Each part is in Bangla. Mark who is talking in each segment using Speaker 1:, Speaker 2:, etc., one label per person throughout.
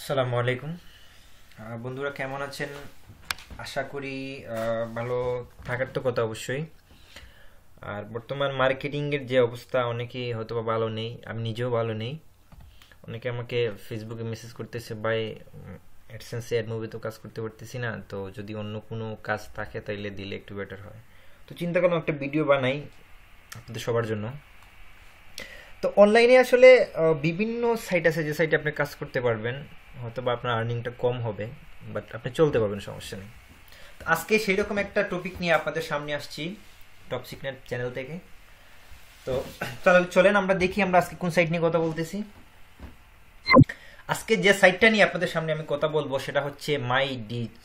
Speaker 1: আসসালামু আলাইকুম বন্ধুরা, কেমন আছেন? আশা করি ভালো থাকার তো কথা অবশ্যই। আর বর্তমান মার্কেটিংয়ের যে অবস্থা, অনেকেই হয়তো বা ভালো নেই, আমি নিজেও ভালো নেই। অনেকে আমাকে ফেসবুকে মেসেজ করতেছে, ভাই অ্যাডসেন্সে অ্যাড মুভি তো কাজ করতে পারতেছি না, তো যদি অন্য কোনো কাজ থাকে তাইলে দিলে একটু বেটার হয়। তো চিন্তা করলাম একটা ভিডিও বানাই আপনাদের সবার জন্য। তো অনলাইনে আসলে বিভিন্ন সাইট আছে যে সাইটে আপনি কাজ করতে পারবেন, হয়তো বা আপনার আর্নিংটা কম হবে, বাট আপনি চলতে পারবেন, সমস্যা নেই। তো আজকে সেই রকম একটা টপিক নিয়ে আপনাদের সামনে আসছি টপ সিক্রেট চ্যানেল থেকে। তো তাহলে চলেন আমরা দেখি আমরা আজকে কোন সাইট নিয়ে কথা বলতেছি। আজকে যে সাইটটা নিয়ে আপনাদের সামনে আমি কথা বলবো সেটা হচ্ছে মাই ডিজ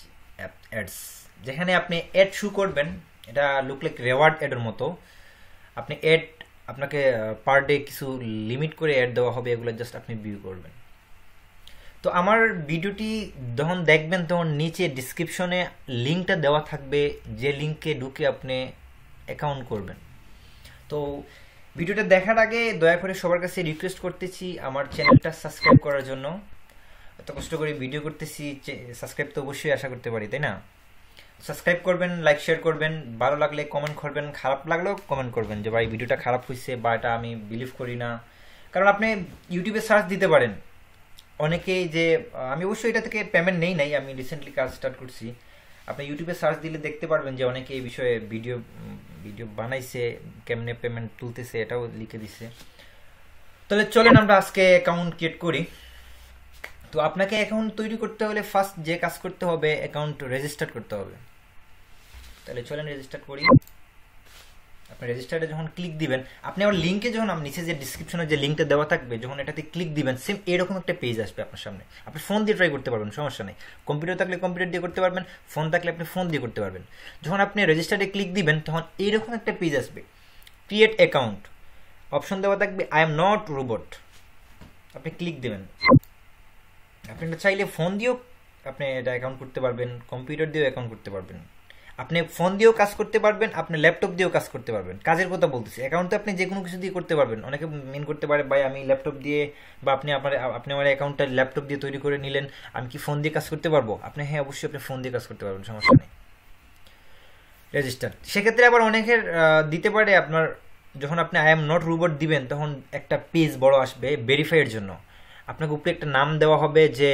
Speaker 1: অ্যাডস, যেখানে আপনি অ্যাড শু করবেন। এটা লুক লাইক রেওয়ার্ড অ্যাডের মতো। আপনি অ্যাড, আপনাকে পার ডে কিছু লিমিট করে অ্যাড দেওয়া হবে, এগুলো জাস্ট আপনি ভিউ করবেন। তো আমার ভিডিওটি যখন দেখবেন তখন নিচে ডিসক্রিপশনে লিঙ্কটা দেওয়া থাকবে, যে লিঙ্কে ঢুকে আপনি অ্যাকাউন্ট করবেন। তো ভিডিওটা দেখার আগে দয়া করে সবার কাছে রিকোয়েস্ট করতেছি আমার চ্যানেলটা সাবস্ক্রাইব করার জন্য। এত কষ্ট করে ভিডিও করতেছি, সাবস্ক্রাইব তো অবশ্যই আশা করতে পারি, তাই না? সাবস্ক্রাইব করবেন, লাইক শেয়ার করবেন, ভালো লাগলে কমেন্ট করবেন, খারাপ লাগলেও কমেন্ট করবেন যে ভাই ভিডিওটা খারাপ হয়েছে বা এটা আমি বিলিভ করি না। কারণ আপনি ইউটিউবে সার্চ দিতে পারেন অনেকেই যে আমি অবশ্যই এটা থেকে পেমেন্ট নেই নাই, আমি রিসেন্টলি কাজ স্টার্ট করছি। আপনি ইউটিউবে সার্চ দিলে দেখতে পারবেন যে অনেকে এই বিষয়ে ভিডিও ভিডিও বানাইছে, কেমনে পেমেন্ট তুলতেছে এটাও লিখে দিছে। তাহলে চলেন আমরা আজকে অ্যাকাউন্ট ক্রিয়েট করি। তো আপনাকে অ্যাকাউন্ট তৈরি করতে হলে ফার্স্ট যে কাজ করতে হবে, অ্যাকাউন্ট রেজিস্টার করতে হবে। তাহলে চলেন রেজিস্টার করি। আপনি রেজিস্টারে যখন ক্লিক দিবেন, আপনি আবার লিঙ্কে যখন নিচে যে ডিসক্রিপশনে যে লিঙ্কটা দেওয়া থাকবে, যখন এটাতে ক্লিক দিবেন সেম এরকম একটা পেজ আসবে আপনার সামনে। আপনি ফোন দিয়ে ট্রাই করতে পারবেন, সমস্যা নেই। কম্পিউটার থাকলে কম্পিউটার দিয়ে করতে পারবেন, ফোন থাকলে আপনি ফোন দিয়ে করতে পারবেন। যখন আপনি রেজিস্টারে ক্লিক দিবেন তখন এইরকম একটা পেজ আসবে, ক্রিয়েট অ্যাকাউন্ট অপশন দেওয়া থাকবে, আই এম নট রোবট। আপনি ক্লিক দেবেন। আপনি চাইলে ফোন দিয়েও আপনি এটা অ্যাকাউন্ট করতে পারবেন, কম্পিউটার দিয়েও অ্যাকাউন্ট করতে পারবেন। আপনি ফোন দিয়েও কাজ করতে পারবেন, আপনি ল্যাপটপ দিয়েও কাজ করতে পারবেন। কাজের কথা বলতেছি, অ্যাকাউন্ট তো আপনি যে কোনো কিছু দিয়ে করতে পারবেন। অনেকে মেন করতে পারে, ভাই আমি ল্যাপটপ দিয়ে, বা আপনি আমার অ্যাকাউন্টটা ল্যাপটপ দিয়ে তৈরি করে নিলেন, আমি কি ফোন দিয়ে কাজ করতে পারবো? আপনি হ্যাঁ, অবশ্যই আপনি ফোন দিয়ে কাজ করতে পারবেন, সমস্যা নেই। রেজিস্টার, সেক্ষেত্রে আবার অনেকের দিতে পারে আপনার, যখন আপনি আই এম নট রোবট দিবেন তখন একটা পেজ বড় আসবে ভেরিফাইয়ের জন্য। আপনাকে উপরে একটা নাম দেওয়া হবে যে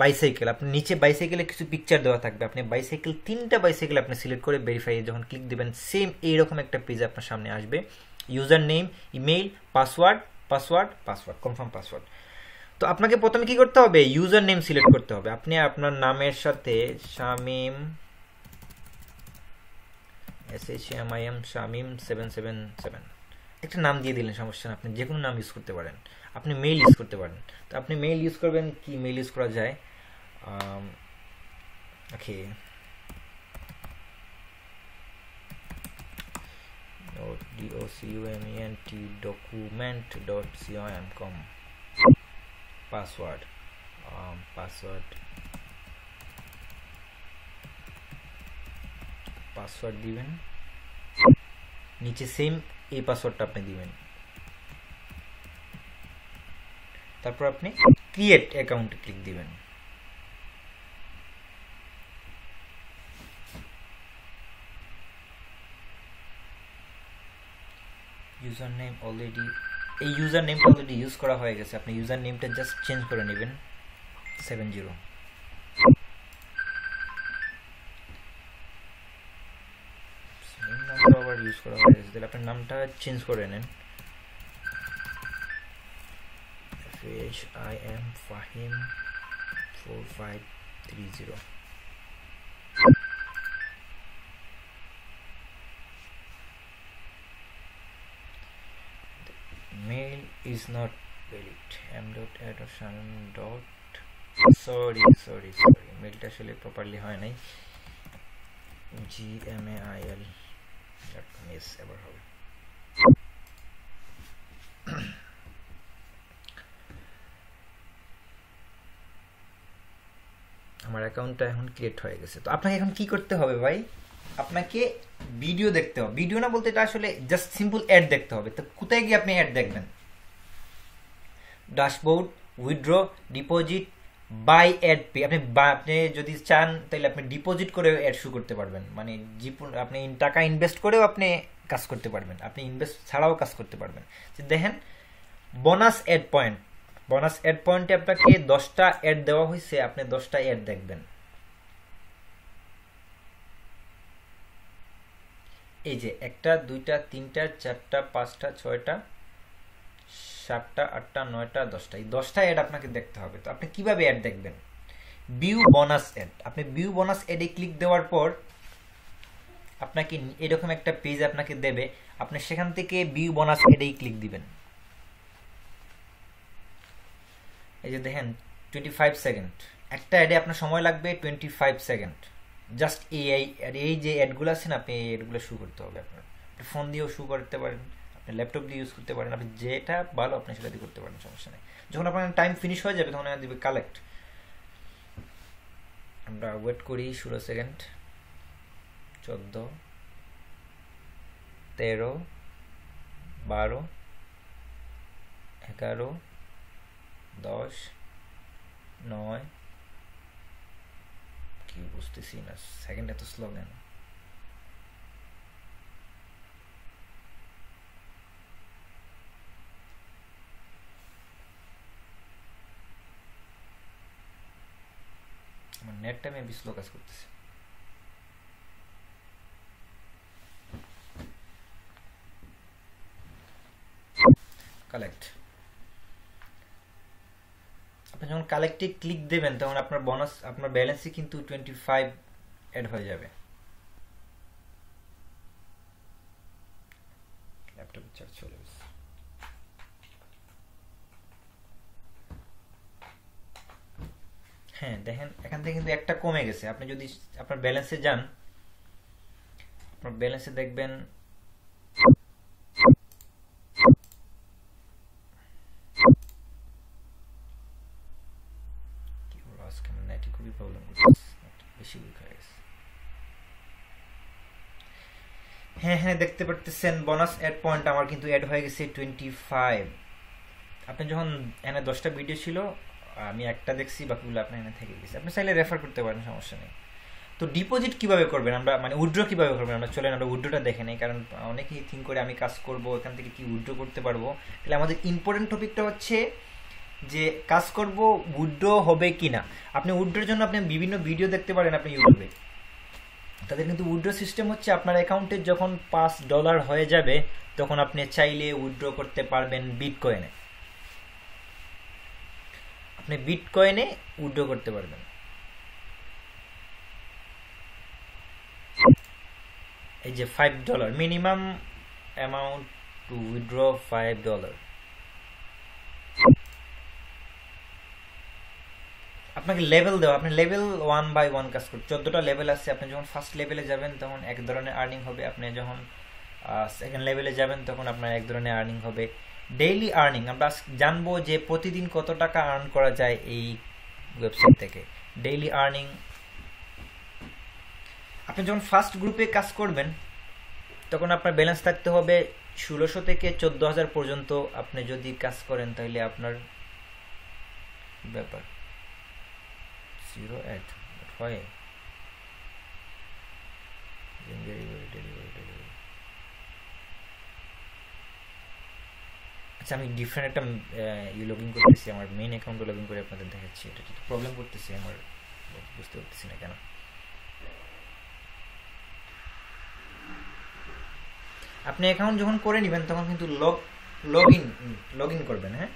Speaker 1: বাইসাইকেল, আপনি নিচে বাইসাইকেলে কিছু পিকচার দেওয়া থাকবে, আপনি বাইসাইকেল, 3টা বাইসাইকেল আপনি সিলেক্ট করে ভেরিফাই যখন ক্লিক দিবেন সেম এইরকম একটা পেজ আপনার সামনে আসবে। User name, email, password, password, password, confirm password. তো আপনাকে প্রথমে কি করতে হবে, ইউজার নেম সিলেক্ট করতে হবে। আপনি আপনার নামের সাথে শামিম, SHAMIM, শামিম 777 একটা নাম দিয়ে দিলেন, সমস্যা না, আপনি যে কোনো নাম ইউজ করতে পারেন। আপনি মেইল ইউজ করতে পারেন। তো আপনি মেইল ইউজ করবেন, কি মেইল ইউজ করা যায়? ওকে, document.com। পাসওয়ার্ড, পাসওয়ার্ড, পাসওয়ার্ড দিবেন, নিচে সেম এই পাসওয়ার্ডটা আপনি দিবেন। তারপর আপনি ক্রিয়েট অ্যাকাউন্টে ক্লিক দিবেন। ইউজার নেম অলরেডি, এই ইউজার নেমটা অলরেডি ইউজ করা হয়ে গেছে, আপনি ইউজার নেমটা জাস্ট চেঞ্জ করে নেবেন 70। নামটা আবার ইউজ করা হয়ে গেছে, তাহলে আপনার নামটা চেঞ্জ করে নেন। FHIM Fahim 4530। Mail is not valid. m.add or shamim. Sorry, মেলটা আসলে প্রপারলি হয় নাই। gmail.com, yes, এবার হবে। আমার অ্যাকাউন্টটা এখন ক্রিয়েট হয়ে গেছে। তো আপনাকে এখন কি করতে হবে ভাই, আপনাকে ভিডিও দেখতে হবে। ভিডিও না বলতে এটা আসলে জাস্ট সিম্পল অ্যাড দেখতে হবে। তো কোথায় গিয়ে আপনি অ্যাড দেখবেন? Dashboard, withdraw, deposit, buy ad pay, আপনি যদি চান তাহলে আপনি ডিপোজিট করে অ্যাড শুরু করতে পারবেন, মানে আপনি টাকা ইনভেস্ট করেও আপনি কাজ করতে পারবেন, আপনি ইনভেস্ট ছাড়াও কাজ করতে পারবেন। দেখেন bonus ad point, bonus ad পয়েন্টে আপনাকে 10টা অ্যাড দেওয়া হয়েছে, আপনি 10টা অ্যাড দেখবেন। এই যে 1টা 2টা 3টা 4টা 5টা 6টা 7টা 8টা 9টা 10টা, এই 10টা অ্যাড আপনাকে দেখতে হবে। তো আপনি কিভাবে অ্যাড দেখবেন? ভিউ বোনাস অ্যাড, আপনি ভিউ বোনাস অ্যাডে ক্লিক দেওয়ার পর আপনাকে এরকম একটা পেজ আপনাকে দেবে, আপনি সেখান থেকে ভিউ বোনাস অ্যাডেই ক্লিক দিবেন। এই যে দেখেন 25 সেকেন্ড, একটা অ্যাডে আপনার সময় লাগবে 25 সেকেন্ড। জাস্ট এই যে অ্যাডগুলো আছে না, আপনি এই অ্যাডগুলো শুরু করতে হবে আপনার। আপনি ফোন দিয়েও শুরু করতে পারেন, আপনি ল্যাপটপ দিয়ে ইউজ করতে পারেন, আপনি যেটা ভালো আপনি সেটা দিয়ে করতে পারেন, সমস্যা নেই। যখন আপনার টাইম ফিনিশ হয়ে যাবে তখন দিবে কালেক্ট। আমরা ওয়েট করি 16 সেকেন্ড, 14, 13, 12, 11, 10, 9, কি বুঝতেছি না সেকেন্ড এত স্লো কেন। আমার নেটটা মেবি স্লো কাজ করতেছে। কালেক্ট, আপনি যখন কালেক্টে ক্লিক দেবেন তখন আপনার বোনাস, আপনার ব্যালেন্সে কিন্তু 25 অ্যাড হয়ে যাবে। ল্যাপটপে চার্জ চলে গেছে। হ্যাঁ দেখেন এখান থেকে কিন্তু একটা কমে গেছে। আপনি যদি আপনার ব্যালেন্সে যান, আপনার ব্যালেন্সে দেখবেন কি বলবো, আজকে আমার নেটে খুবই প্রবলেম করতেছে, বেশি উইক হয়ে গেছে। হ্যাঁ হ্যাঁ দেখতে পারতেছেন বোনাস অ্যাড পয়েন্ট আমার কিন্তু অ্যাড হয়ে গেছে 25। আপনি যখন এখানে 10টা ভিডিও ছিল, আমি একটা দেখছি, বাকিগুলো আপনার এখানে থেকে গেছে, আপনি চাইলে রেফার করতে পারেন, সমস্যা নেই। তো ডিপোজিট কিভাবে করবেন, আমরা মানে উইথড্র কিভাবে করবেন, আমরা চলেন আমরা উইথড্রটা দেখে নেই, কারণ অনেকেই থিঙ্ক করে আমি কাজ করব এখান থেকে কি উইথড্র করতে পারবো। তাহলে আমাদের ইম্পর্টেন্ট টপিকটা হচ্ছে যে কাজ করব উইথড্র হবে কিনা। আপনি উইথড্রোর জন্য আপনি বিভিন্ন ভিডিও দেখতে পারেন আপনি ইউটিউবে, তাদের কিন্তু উইথড্র সিস্টেম হচ্ছে আপনার অ্যাকাউন্টে যখন $5 হয়ে যাবে তখন আপনি চাইলে উইথড্র করতে পারবেন বিটকয়েনে, আপনি বিটকয়েনে উইথড্র করতে পারবেন। এই যে $5 মিনিমাম অ্যামাউন্ট টু উইথড্র $5। আপনাকে লেভেল দেওয়া, আপনি লেভেল 1 বাই 1 কাজ করতে, 14টা লেভেল আছে। আপনি যখন ফার্স্ট লেভেলে যাবেন তখন এক ধরনের আর্নিং হবে, আপনি যখন সেকেন্ড লেভেলে যাবেন তখন আপনার এক ধরনের আর্নিং হবে। ডেইলি আর্নিং আমরা জানবো যে প্রতিদিন কত টাকা আর্ন করা যায় এই ওয়েবসাইট থেকে। ডেইলি আর্নিং, আপনি যখন ফার্স্ট গ্রুপে কাজ করবেন তখন আপনার ব্যালেন্স থাকতে হবে 1600 থেকে 14,000 পর্যন্ত। আপনি যদি কাজ করেন তাহলে আপনার ব্যাপার 08 হয় আচ্ছা আমি ডিফারেন্ট একটা লগ ইন করতেছি, আমার মেইন অ্যাকাউন্টে লগ ইন করে আপনাদের দেখাচ্ছি। এটা একটু প্রবলেম করতেছে আমার, বুঝতে পারতেছি না কেন। আপনি অ্যাকাউন্ট যখন করে নেবেন তখন কিন্তু লগ ইন করবেন। হ্যাঁ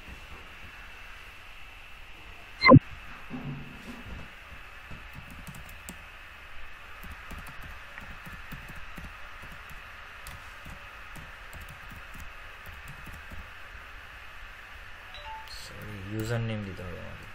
Speaker 1: ইউজার নেম দিতে হবে আমাকে।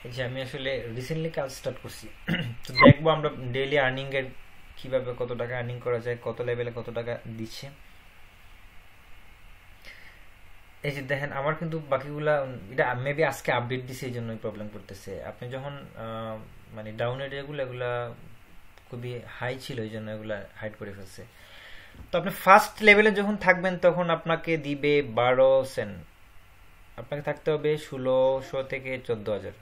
Speaker 1: এই যে আমি আসলে রিসেন্টলি কাজ স্টার্ট করছি, তো দেখবো আমরা ডেইলি আর্নিং এর কিভাবে কত টাকা আর্নিং করা যায়, কত লেভেলে কত টাকা দিচ্ছে। এই যে দেখেন আমার কিন্তু বাকিগুলা এটা মেবি আজকে আপডেট দিছে এই জন্যই প্রবলেম করতেছে। আপনি যখন মানে ডাউন এরিয়াগুলো এগুলা খুবই হাই ছিল এই জন্য এগুলা হাইড করে ফেলছে। তো আপনি ফার্স্ট লেভেলে যখন থাকবেন তখন আপনাকে দিবে 12 সেন্ট, আপনাকে থাকতে হবে 1600 থেকে 14,000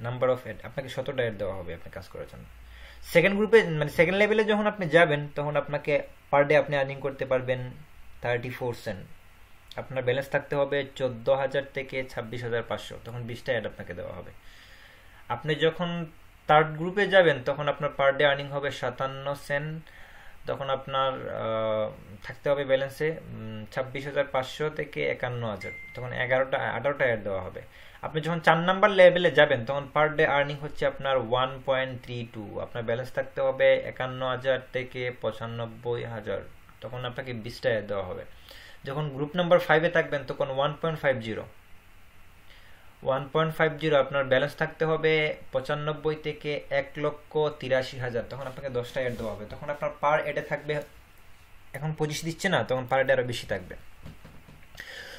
Speaker 1: নাম্বার অফ এড, আপনাকে 17টা এড দেওয়া হবে আপনি কাজ করার জন্য। সেকেন্ড গ্রুপে মানে সেকেন্ড লেভেলে যখন আপনি যাবেন তখন আপনাকে পার ডে আপনি আর্নিং করতে পারবেন 34 সেন্ট। আপনার ব্যালেন্স থাকতে হবে 14,000 থেকে 26,500, তখন 20টা অ্যাড আপনাকে দেওয়া হবে। আপনি যখন থার্ড গ্রুপে যাবেন তখন আপনার পার ডে আর্নিং হবে 57 সেন্ট, তখন আপনার থাকতে হবে ব্যালেন্সে 26,500 থেকে 51,000, তখন 18টা অ্যাড দেওয়া হবে। আপনি যখন 4 নাম্বার লেভেলে যাবেন তখন পার ডে আর্নিং হচ্ছে আপনার 1.32, আপনার ব্যালেন্স থাকতে হবে 51,000 থেকে 95,000, তখন আপনাকে 20টা অ্যাড দেওয়া হবে। যখন গ্রুপ নাম্বার 5-এ থাকবেন তখন 1.50 আপনার ব্যালেন্স থাকতে হবে 95 থেকে 1,83,000, তখন আপনাকে 10টা অ্যাড দেওয়া হবে। তখন আপনার পার এডে থাকবে, এখন 25 দিচ্ছে না, তখন পার এডে আরো বেশি থাকবে।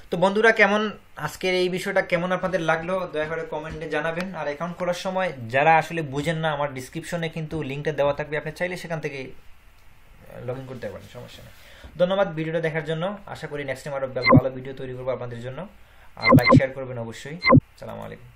Speaker 1: তো বন্ধুরা কেমন আজকের এই বিষয়টা কেমন আপনাদের লাগলো দয়া করে কমেন্টে জানাবেন। আর অ্যাকাউন্ট করার সময় যারা আসলে বুঝেন না, আমার ডিসক্রিপশনে কিন্তু লিঙ্কটা দেওয়া থাকবে, আপনি চাইলে সেখান থেকে লগ ইন করতে পারেন, সমস্যা নেই। ধন্যবাদ ভিডিওটা দেখার জন্য। আশা করি নেক্সট টাইম আরো ভালো ভিডিও তৈরি করবো আপনাদের জন্য। আর লাইক শেয়ার করবেন অবশ্যই। আসসালামু আলাইকুম।